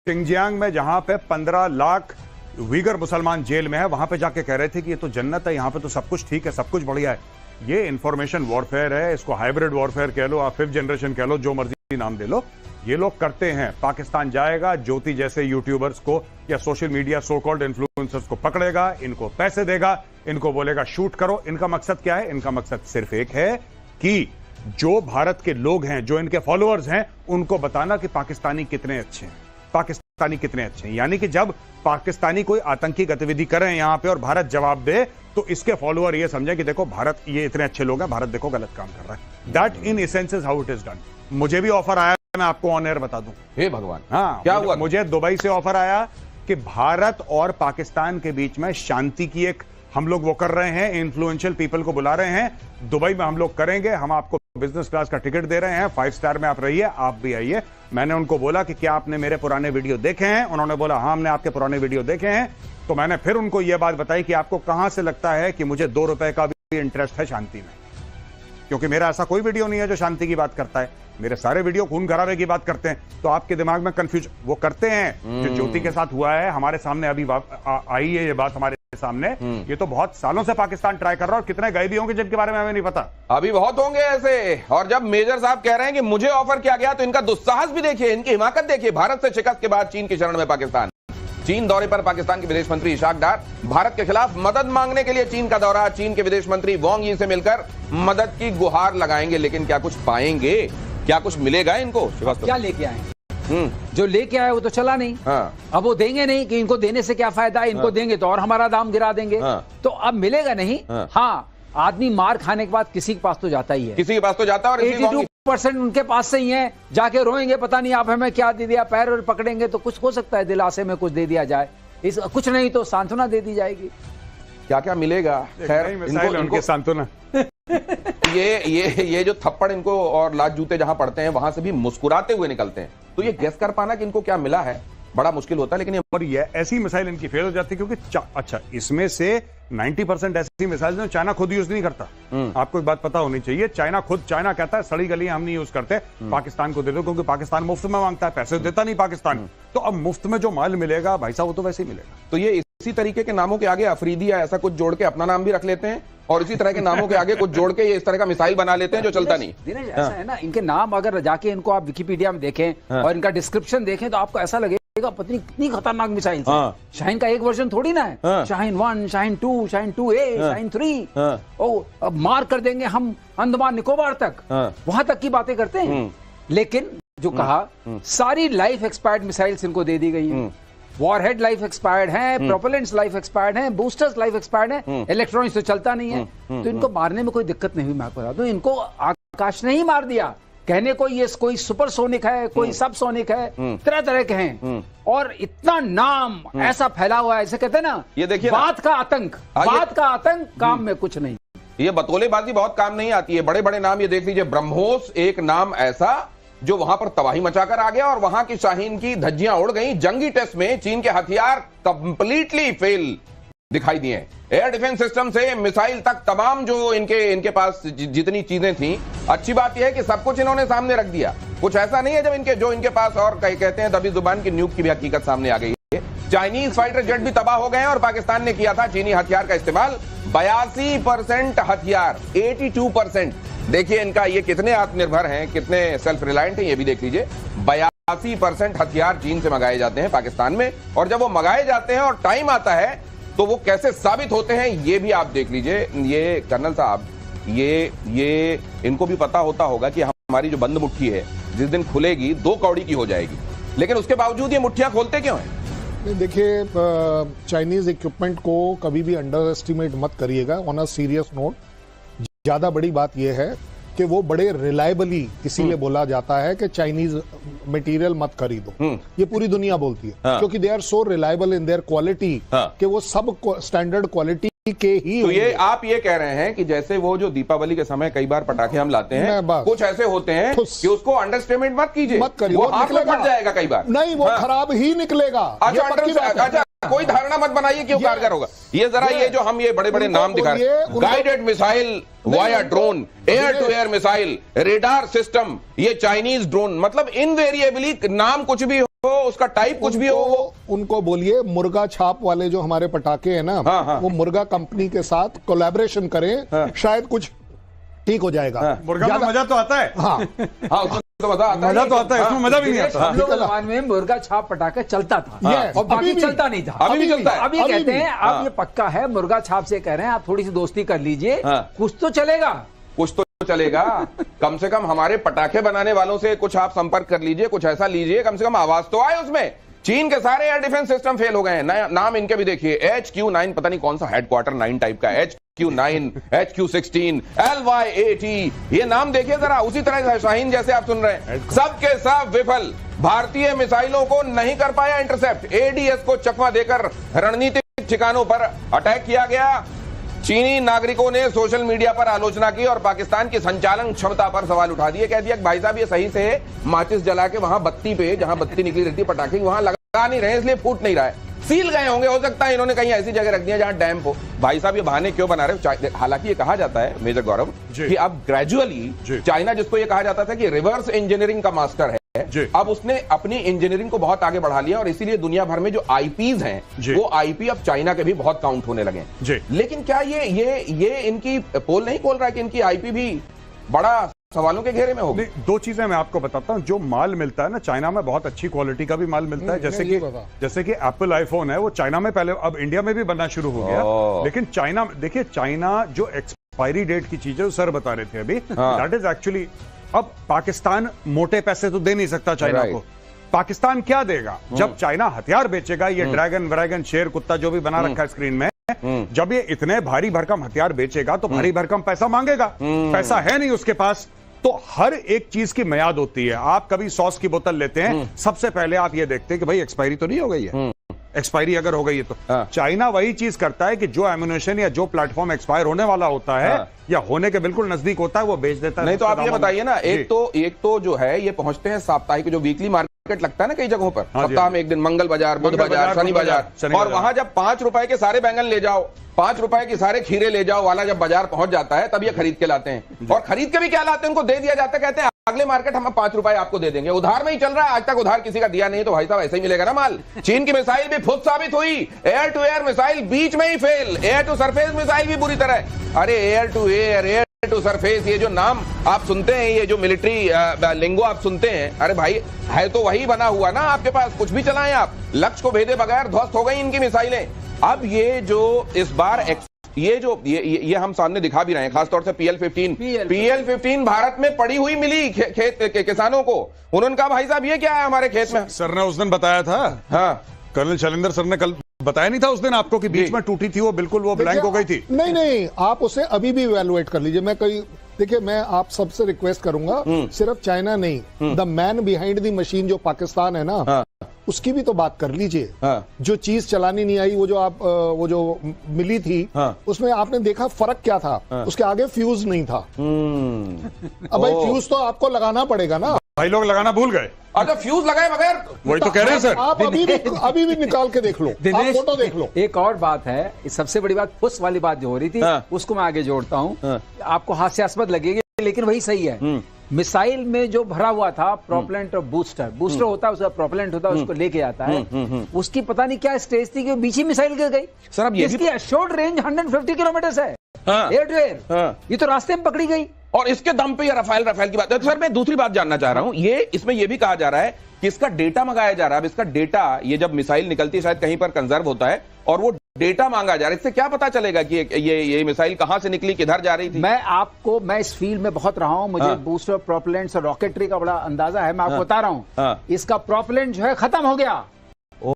Xinjiang में जहां पे 15 लाख उइगर मुसलमान जेल में है, वहां पे जाके कह रहे थे कि ये तो जन्नत है, यहां पे तो सब कुछ ठीक है, सब कुछ बढ़िया है। ये इंफॉर्मेशन वॉरफेयर है, इसको हाइब्रिड वॉरफेयर कह लो, आप 5th जनरेशन कह लो, जो मर्जी नाम दे लो, ये लोग करते हैं। पाकिस्तान जाएगा, ज्योति जैसे यूट्यूबर्स को या social media so called influencers को पकड़ेगा, इनको पैसे देगा, इनको बोलेगा शूट करो। इनका मकसद क्या है? इनका मकसद सिर्फ एक है कि जो भारत के लोग हैं, जो इनके फॉलोअर्स हैं, उनको बताना कि पाकिस्तानी कितने अच्छे हैं, पाकिस्तानी कितने अच्छे हैं। यानी कि जब पाकिस्तानी कोई आतंकी गतिविधि करें यहां पे और भारत जवाब दे, तो इसके फॉलोअर ये समझें कि देखो भारत, ये इतने अच्छे लोग हैं, भारत देखो गलत काम कर रहा है। That in essence is how it is done. मुझे भी ऑफर आया, मैं आपको ऑन एयर बता दूं। हे भगवान, हाँ, क्या हुआ? मुझे दुबई से ऑफर आया कि भारत और पाकिस्तान के बीच में शांति की एक हम लोग वो कर रहे हैं, इन्फ्लुएंशियल पीपल को बुला रहे हैं, दुबई में हम लोग करेंगे, हम आपको बिजनेस क्लास का टिकट दे रहे हैं, 5 स्टार में आप रहिए, आप भी आइए। मैंने उनको बोला कि क्या आपने मेरे पुराने वीडियो देखे हैं? उन्होंने बोला हाँ, हमने आपके पुराने वीडियो देखे हैं। तो मैंने फिर उनको यह बात बताई कि आपको कहां से लगता है कि मुझे 2 रुपए का भी इंटरेस्ट है शांति में, क्योंकि मेरा ऐसा कोई वीडियो नहीं है जो शांति की बात करता है, मेरे सारे वीडियो खून खराबे की बात करते हैं। तो आपके दिमाग में कंफ्यूज वो करते हैं। जो ज्योति के साथ हुआ है, हमारे सामने अभी आई है ये बात हमारे सामने, ये तो बहुत सालों से पाकिस्तान ट्राई कर रहा है, और कितने गए भी होंगे जिनके बारे में हमें नहीं पता। अभी बहुत होंगे ऐसे। और जब मेजर साहब कह रहे हैं कि मुझे ऑफर किया गया, तो इनका दुस्साहस भी देखिए, इनकी हिमाकत देखिए। भारत से शिकस्त के बाद चीन की शरण में पाकिस्तान। चीन दौरे पर पाकिस्तान के विदेश मंत्री इशाक डार। भारत के खिलाफ मदद मांगने के लिए चीन का दौरा। चीन के विदेश मंत्री वांग यी से मिलकर मदद की गुहार लगाएंगे, लेकिन क्या कुछ पाएंगे? क्या कुछ मिलेगा इनको? क्या लेके आए? जो लेके आए वो तो चला नहीं। हाँ। अब वो देंगे नहीं कि इनको देने से क्या फायदा है, इनको हाँ। देंगे तो और हमारा दाम गिरा देंगे। हाँ। तो अब मिलेगा नहीं। हाँ। हाँ, आदमी मार खाने के बाद किसी के पास तो जाता ही है, किसी के पास तो जाता है। और 82% उनके पास से ही है, जाके रोएंगे, पता नहीं आप हमें क्या दे दिया, पैर और पकड़ेंगे तो कुछ हो सकता है दिलासे में कुछ दे दिया जाए, इस कुछ नहीं तो सांत्वना दे दी जाएगी। क्या क्या मिलेगा? खैर, इनके सांत्वना ये जो थप्पड़ इनको और लात जूते जहां पड़ते हैं, वहां से भी मुस्कुराते हुए निकलते हैं। तो ये गेस कर पाना कि इनको क्या मिला है बड़ा मुश्किल होता है। लेकिन और ये ऐसी मिसाइल इनकी फेल हो जाती है, क्योंकि अच्छा, इसमें से 90% ऐसी मिसाइल जो चाइना खुद यूज नहीं करता। आपको एक बात पता होनी चाहिए, चाइना कहता है सड़ी गलियां हम नहीं यूज करते, पाकिस्तान को दे दो, क्योंकि पाकिस्तान मुफ्त में मांगता है, पैसे देता नहीं पाकिस्तान। तो अब मुफ्त में जो माल मिलेगा भाई साहब, वो तो वैसे ही मिलेगा। तो ये इसी तरीके के नामों के आगे अफरीदी या ऐसा कुछ जोड़ के अपना नाम भी रख लेते हैं, और इसी तरह के नामों के आगे कुछ जोड़ के ये इस तरह का मिसाइल बना लेते हैं जो चलता नहीं। दिनेश, ऐसा है ना, इनके नाम अगर जाके इनको आप विकिपीडिया में देखें और इनका डिस्क्रिप्शन देखें, तो आपको ऐसा लगेगा पता नहीं कितनी खतरनाक मिसाइल है। शाहीन का एक वर्जन थोड़ी ना है, शाहीन 1, शाहीन 2, शाहीन 2A, शाहीन 3। ओ, अब मार कर देंगे हम अंडमान निकोबार तक, वहां तक की बातें करते हैं। लेकिन जो कहा, सारी लाइफ एक्सपायर्ड मिसाइल्स इनको दे दी गई है। वॉरहेड लाइफ एक्सपायर्ड है, प्रोपेलेंट्स लाइफ एक्सपायर्ड है, बूस्टर्स लाइफ एक्सपायर्ड है, इलेक्ट्रॉनिक्स तो चलता नहीं है। तो इनको मारने में कोई दिक्कत नहीं हुई। मैं आपको बता दूं, इनको आकाश ने ही मार दिया। कहने को ये कोई सुपरसोनिक है, कोई सबसोनिक है, तरह तरह के हैं। और इतना नाम ऐसा फैला हुआ है, ऐसे कहते हैं ना, ये देखिए बात का आतंक, बात का आतंक, काम में कुछ नहीं। ये बतौलेबाजी बहुत काम नहीं आती है। बड़े बड़े नाम ये देख लीजिए, ब्रह्मोस एक नाम ऐसा जो वहां पर तबाही मचाकर आ गया, और वहां की शाहीन की धज्जियां उड़ गई। जंगी टेस्ट में चीन के हथियार कंप्लीटली फेल दिखाई दिए। एयर डिफेंस सिस्टम से मिसाइल तक तमाम जो इनके पास जितनी चीजें थी, अच्छी बात यह है कि सब कुछ इन्होंने सामने रख दिया। कुछ ऐसा नहीं है जब इनके पास, और कहते हैं दबी जुबान की न्यूक की भी हकीकत सामने आ गई है। चाइनीज फाइटर जेट भी तबाह हो गए हैं, और पाकिस्तान ने किया था चीनी हथियार का इस्तेमाल। 82% हथियार, 82%। देखिए इनका ये कितने आत्मनिर्भर हैं, कितने सेल्फ रिलायंट हैं, ये भी देख लीजिए। 82% हथियार चीन से मंगाए जाते हैं पाकिस्तान में, और जब वो मंगाए जाते हैं और टाइम आता है तो वो कैसे साबित होते हैं, ये भी आप देख लीजिए। ये कर्नल साहब, ये इनको भी पता होता होगा कि हमारी जो बंद मुट्ठी है जिस दिन खुलेगी 2 कौड़ी की हो जाएगी, लेकिन उसके बावजूद ये मुट्ठियां खोलते क्यों हैं? देखिए, चाइनीज इक्विपमेंट को कभी भी अंडर एस्टिमेट मत करिएगा। ऑन अ सीरियस नोट, ज्यादा बड़ी बात यह है कि वो बड़े रिलायबली, इसीलिए बोला जाता है कि चाइनीज मटेरियल मत खरीदो। ये पूरी दुनिया बोलती है, क्योंकि they are so reliable in their quality कि वो सब स्टैंडर्ड क्वालिटी के ही। तो ये आप ये कह रहे हैं कि जैसे वो जो दीपावली के समय कई बार पटाखे हम लाते हैं, कुछ ऐसे होते हैं कि उसको अंडरस्टेटमेंट मत कीजिए, मत करिए, वो हाथ में फट जाएगा कई बार। नहीं, वो खराब ही निकलेगा। अच्छा, कोई धारणा मत बनाइए कि वो कारगर होगा। ये जरा ये जो हम ये बड़े बड़े नाम दिखा रहे हैं, guided missile via drone, air to air missile, radar system, ये चाइनीज ड्रोन, मतलब इनवेरिएबली नाम कुछ भी हो, उसका टाइप कुछ भी हो, वो उनको बोलिए मुर्गा छाप वाले जो हमारे पटाखे हैं ना, हाँ। वो मुर्गा कंपनी के साथ कोलैबोरेशन करें, शायद कुछ ठीक हो जाएगा। मुर्गा में मजा तो आता है। हाँ उसमें तो मजा आता है, मजा तो आता है, इसमें मजा भी नहीं आता। हम लोग जमाने में मुर्गा छाप पटाखा चलता था Yes, और बाकी अभी भी। चलता नहीं था। अभी भी चलता है। अभी कहते हैं अब ये पक्का है, मुर्गा छाप से कह रहे हैं आप थोड़ी सी दोस्ती कर लीजिए, कुछ तो चलेगा। कुछ तो चलेगा। कम से कम हमारे पटाखे बनाने वालों से कुछ आप संपर्क कर लीजिए, कुछ ऐसा लीजिए, कम से कम आवाज तो आए उसमें। चीन के सारे एयर डिफेंस सिस्टम फेल हो गए हैं। नाम इनके भी देखिए, HQ9, पता नहीं कौन सा हेडक्वार्टर 9 टाइप का, HQ9, HQ16, LY-80, ये नाम देखिए जरा। उसी तरह से शाहीन जैसे आप सुन रहे हैं, सबके सब विफल। भारतीय मिसाइलों को नहीं कर पाया इंटरसेप्ट। ADS को चकमा देकर रणनीतिक ठिकानों पर अटैक किया गया। चीनी नागरिकों ने सोशल मीडिया पर आलोचना की और पाकिस्तान की संचालन क्षमता पर सवाल उठा दिए। कह दिया कि भाई साहब ये सही से माचिस जला के वहां बत्ती पे, जहां बत्ती निकली रहती है पटाखे, वहां लगा नहीं रहे, इसलिए फूट नहीं रहा है। सील गए होंगे, हो सकता है इन्होंने कहीं ऐसी जगह रख दिया जहां डैम हो। भाई साहब ये बहाने क्यों बना रहे हो? हालांकि ये कहा जाता है मेजर गौरव कि अब ग्रेजुअली चाइना, जिसको ये कहा जाता था कि रिवर्स इंजीनियरिंग का मास्टर है, अब उसने अपनी इंजीनियरिंग को बहुत आगे बढ़ा लिया और इसीलिए दुनिया भर में जो आईपीज हैं वो आईपी अब चाइना के भी बहुत काउंट होने लगे हैं। लेकिन क्या ये इनकी पोल नहीं खोल रहा है कि इनकी आईपी भी बड़ा सवालों के घेरे में होगी? दो चीजें मैं आपको बताता हूं। जो माल मिलता है ना चाइना में, बहुत अच्छी क्वालिटी का भी माल मिलता है। जैसे कि एप्पल आईफोन है, वो चाइना में पहले, अब इंडिया में भी बनना शुरू हो गया। लेकिन चाइना, देखिए चाइना जो एक्सपायरी डेट की चीजें सर बता रहे थे अभी, दैट इज एक्चुअली, अब पाकिस्तान मोटे पैसे तो दे नहीं सकता चाइना को। पाकिस्तान क्या देगा जब चाइना हथियार बेचेगा? ये ड्रैगन, शेर, कुत्ता जो भी बना रखा है स्क्रीन में, जब ये इतने भारी भरकम हथियार बेचेगा तो भारी भरकम पैसा मांगेगा। पैसा है नहीं उसके पास, तो हर एक चीज की मियाद होती है। आप कभी सॉस की बोतल लेते हैं, सबसे पहले आप ये देखते हैं कि भाई एक्सपायरी तो नहीं हो गई है। एक्सपायरी अगर हो गई है तो चाइना वही चीज करता है कि जो एम्यूनेशन या जो प्लेटफॉर्म एक्सपायर होने वाला होता है या होने के बिल्कुल नजदीक होता है, वो बेच देता है। नहीं तो आप ये बताइए ना, एक तो जो है ये पहुंचते हैं साप्ताहिक, जो वीकली मार्केट लगता है ना कई जगहों पर, सप्ताह में एक दिन, मंगल बाजार, बुध बाजार, शनि बाजार, और वहां जब 5 रुपए के सारे बैंगन ले जाओ, 5 रुपए के सारे खीरे ले जाओ वाला जब बाजार पहुंच जाता है, तब ये खरीद के लाते हैं। और खरीद के भी क्या लाते हैं, उनको दे दिया जाता है, कहते हैं अगले मार्केट हम 5 रुपए आपको दे देंगे। उधार में ही चल रहा है, आज तक उधार किसी का दिया नहीं, तो भाई साहब ऐसे ही मिलेगा ना माल। चीन की मिसाइल भी खुद साबित हुई, एयर टू एयर मिसाइल बीच में ही fail, air to surface missile भी बुरी तरह। अरे air to air, air to surface, ये जो नाम आप सुनते हैं, ये जो मिलिट्री लिंगो आप सुनते हैं, अरे भाई है तो वही बना हुआ ना आपके पास, कुछ भी चलाएं आप, लक्ष्य को भेदे बगैर ध्वस्त हो गई इनकी मिसाइलें। अब ये जो इस बार ये हम सामने दिखा भी रहे हैं, खासतौर से PL-15 भारत में पड़ी हुई मिली खेत के किसानों को। उन्होंने कहा भाई साहब ये क्या है हमारे खेत में? सर ने उस दिन बताया था, हाँ, कर्नल शैलेंद्र सर ने कल बताया नहीं था उस दिन आपको कि बीच में टूटी थी वो, बिल्कुल वो ब्लैंक हो गई थी। नहीं, आप उसे अभी भी इवैल्यूएट कर लीजिए। मैं देखिए, मैं आप सबसे रिक्वेस्ट करूंगा, सिर्फ चाइना नहीं, the man behind the machine जो पाकिस्तान है ना, उसकी भी तो बात कर लीजिए। जो चीज चलानी नहीं आई, वो जो मिली थी, उसमें आपने देखा फर्क क्या था? उसके आगे फ्यूज नहीं था। अब भाई फ्यूज तो आपको लगाना पड़ेगा ना। भाई लोग लगाना भूल गए। अच्छा, फ्यूज लगाए बगैर, वही तो कह रहे हैं सर। आप अभी भी निकाल के देख लो, आप फोटो देख लो। एक और बात है, सबसे बड़ी बात फुस वाली बात जो हो रही थी, उसको मैं आगे जोड़ता हूँ। आपको हास्यास्पद लगेगी लेकिन वही सही है। मिसाइल में जो भरा हुआ था प्रोपेलेंट और बूस्टर होता है, उसका प्रोपेलेंट होता है, उसको लेके आता है। उसकी पता नहीं क्या स्टेज थी कि बीच ही मिसाइल गिर गई। सर अब ये इसकी एश्योर्ड रेंज 150 किलोमीटर है, एयर टू एयर। ये तो रास्ते में पकड़ी गई और इसके दम पे ये रफाल की बात है। सर मैं दूसरी बात जानना चाह रहा हूं, इसमें ये भी कहा जा रहा है कि इसका डेटा मंगाया जा रहा है। अब इसका डेटा, ये जब मिसाइल निकलती है शायद कहीं पर कंजर्व होता है और वो डेटा मांगा जा रहा है। इससे क्या पता चलेगा कि ये मिसाइल कहां से निकली, किधर जा रही थी? मैं इस फील्ड में बहुत रहा हूं, मुझे बूस्टर, प्रोपेलेंट्स और रॉकेटरी का बड़ा अंदाजा है। मैं आपको बता रहा हूं, इसका प्रोपेलेंट जो है खत्म हो गया।